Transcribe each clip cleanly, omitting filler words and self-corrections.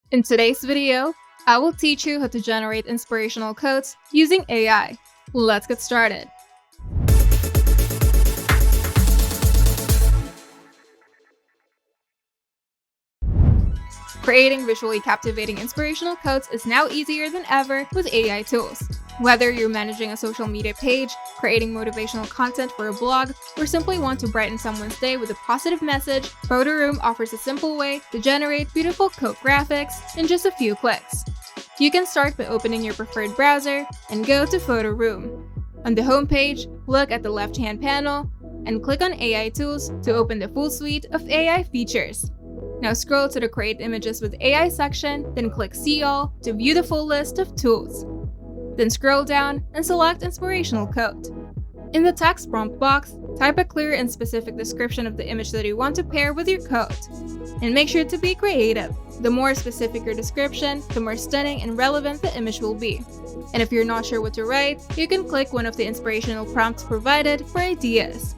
In today's video, I will teach you how to generate inspirational quotes using AI. Let's get started. Creating visually captivating inspirational quotes is now easier than ever with AI tools. Whether you're managing a social media page, creating motivational content for a blog, or simply want to brighten someone's day with a positive message, Photoroom offers a simple way to generate beautiful quote graphics in just a few clicks. You can start by opening your preferred browser and go to Photoroom. On the homepage, look at the left-hand panel and click on AI Tools to open the full suite of AI features. Now scroll to the Create Images with AI section, then click See All to view the full list of tools. Then scroll down and select Inspirational Quote. In the text prompt box, type a clear and specific description of the image that you want to pair with your quote. And make sure to be creative. The more specific your description, the more stunning and relevant the image will be. And if you're not sure what to write, you can click one of the inspirational prompts provided for ideas.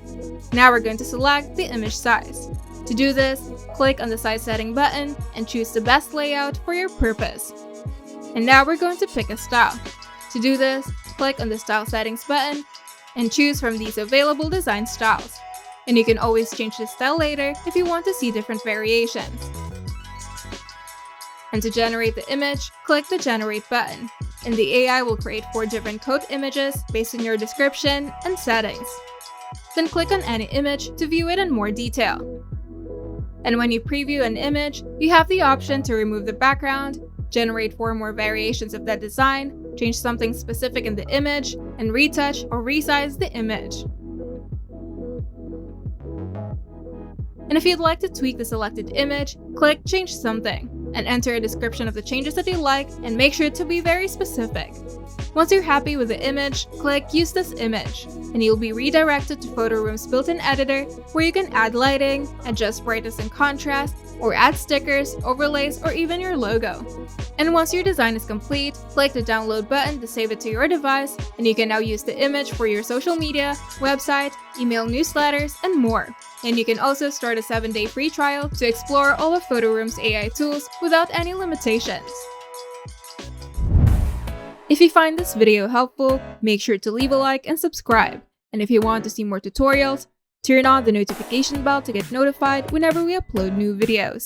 Now we're going to select the image size. To do this, click on the size setting button and choose the best layout for your purpose. And now we're going to pick a style. To do this, click on the Style Settings button and choose from these available design styles. And you can always change the style later if you want to see different variations. And to generate the image, click the Generate button, and the AI will create 4 different quote images based on your description and settings. Then click on any image to view it in more detail. And when you preview an image, you have the option to remove the background, generate 4 more variations of that design, change something specific in the image, and retouch or resize the image. And if you'd like to tweak the selected image, click Change Something, and enter a description of the changes that you like, and make sure to be very specific. Once you're happy with the image, click Use this image, and you'll be redirected to Photoroom's built-in editor, where you can add lighting, adjust brightness and contrast, or add stickers, overlays, or even your logo. And once your design is complete, click the Download button to save it to your device, and you can now use the image for your social media, website, email newsletters, and more. And you can also start a 7-day free trial to explore all of Photoroom's AI tools without any limitations. If you find this video helpful, make sure to leave a like and subscribe. And if you want to see more tutorials, turn on the notification bell to get notified whenever we upload new videos.